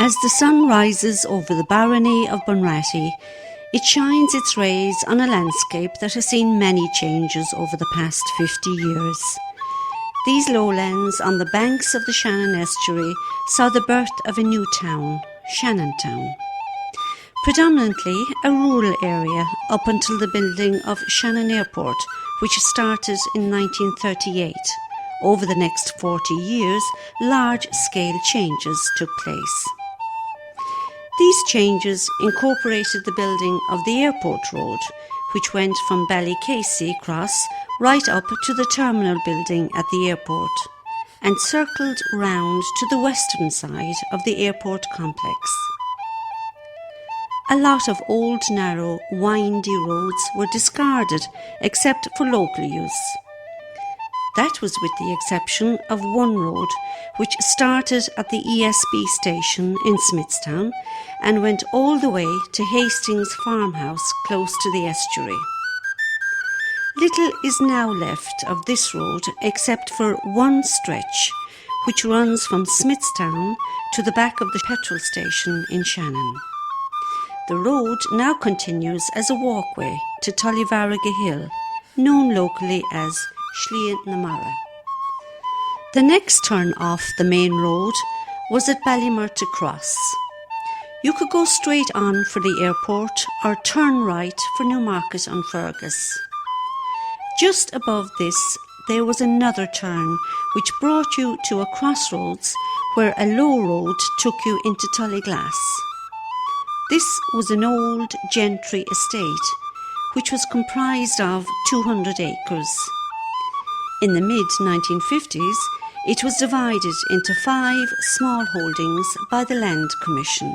As the sun rises over the barony of Bunratty, it shines its rays on a landscape that has seen many changes over the past 50 years. These lowlands on the banks of the Shannon estuary saw the birth of a new town, Shannon Town. Predominantly a rural area up until the building of Shannon Airport, which started in 1938. Over the next 40 years, large-scale changes took place. These changes incorporated the building of the Airport Road, which went from Ballycasey Cross right up to the terminal building at the airport, and circled round to the western side of the airport complex. A lot of old, narrow, windy roads were discarded except for local use. That was with the exception of one road, which started at the ESB station in Smithstown and went all the way to Hastings Farmhouse close to the estuary. Little is now left of this road except for one stretch, which runs from Smithstown to the back of the petrol station in Shannon. The road now continues as a walkway to Tullyvarriga Hill, known locally as Slien na Mara. The next turn off the main road was at Ballymurta Cross. You could go straight on for the airport or turn right for Newmarket on Fergus. Just above this there was another turn which brought you to a crossroads where a low road took you into Tullyglass. This was an old gentry estate which was comprised of 200 acres. In the mid-1950s, it was divided into 5 small holdings by the Land Commission.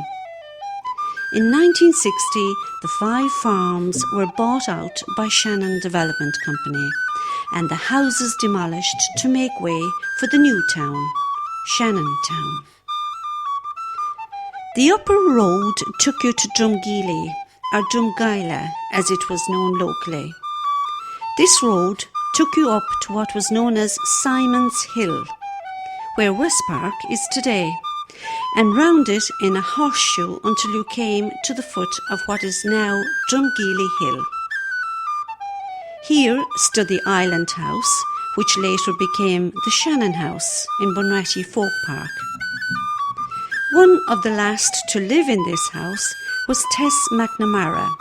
In 1960, the 5 farms were bought out by Shannon Development Company and the houses demolished to make way for the new town, Shannon Town. The upper road took you to Drumgeely, or Drumgeila as it was known locally. This road took you up to what was known as Simon's Hill, where West Park is today, and round it in a horseshoe until you came to the foot of what is now Drumgeely Hill. Here stood the Island House, which later became the Shannon House in Bunratty Folk Park. One of the last to live in this house was Tess McNamara,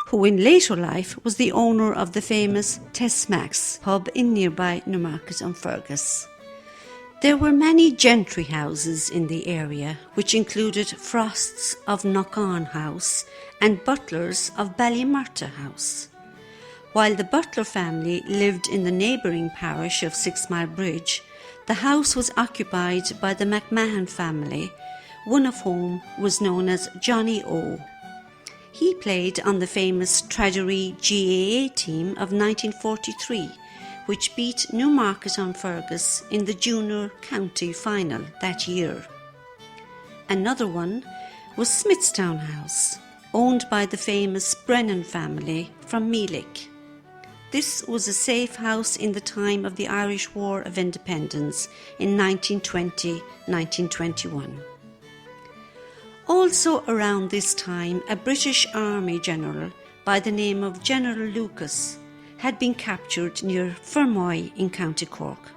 who in later life was the owner of the famous Tess Mac's pub in nearby Newmarket on Fergus. There were many gentry houses in the area, which included Frosts of Knock-On House and Butlers of Ballymurta House. While the Butler family lived in the neighbouring parish of 6 Mile Bridge, the house was occupied by the McMahon family, one of whom was known as Johnny O. He played on the famous Tradderie GAA team of 1943, which beat Newmarket on Fergus in the junior county final that year. Another one was Smithstown House, owned by the famous Brennan family from Meelick. This was a safe house in the time of the Irish War of Independence in 1920-1921. Also around this time, a British Army general by the name of General Lucas had been captured near Fermoy in County Cork.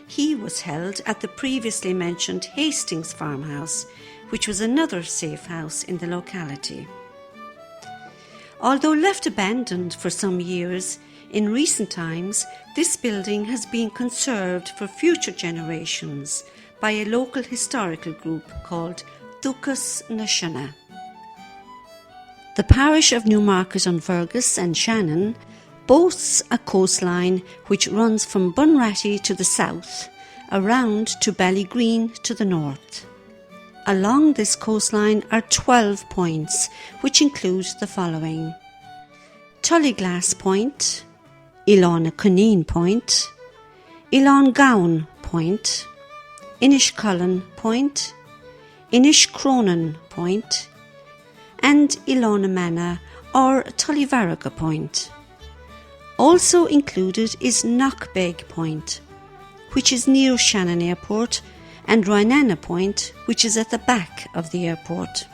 He was held at the previously mentioned Hastings Farmhouse, which was another safe house in the locality. Although left abandoned for some years, in recent times this building has been conserved for future generations by a local historical group called Duchas na Shanna. The parish of Newmarket on Fergus and Shannon boasts a coastline which runs from Bunratty to the south, around to Ballygreen to the north. Along this coastline are 12 points, which include the following: Tullyglass Point, Ilana Point, Ilongowan Point, Inishcullen Point, Inishcronan Point, and Ilonamana or Tullyvarriga Point. Also included is Knockbeg Point, which is near Shannon Airport and Rhinana Point, which is at the back of the airport.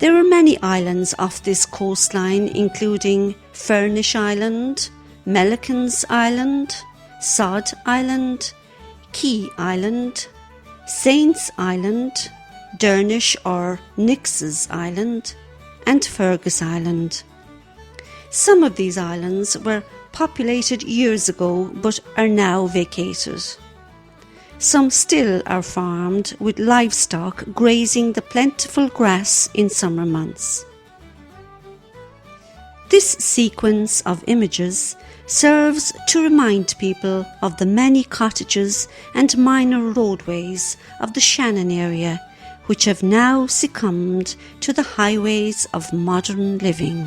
There are many islands off this coastline, including Furnish Island, Melicans Island, Sod Island, Key Island, Saints Island, Dernish or Nix's Island, and Fergus Island. Some of these islands were populated years ago but are now vacated. Some still are farmed with livestock grazing the plentiful grass in summer months. This sequence of images serves to remind people of the many cottages and minor roadways of the Shannon area, which have now succumbed to the highways of modern living.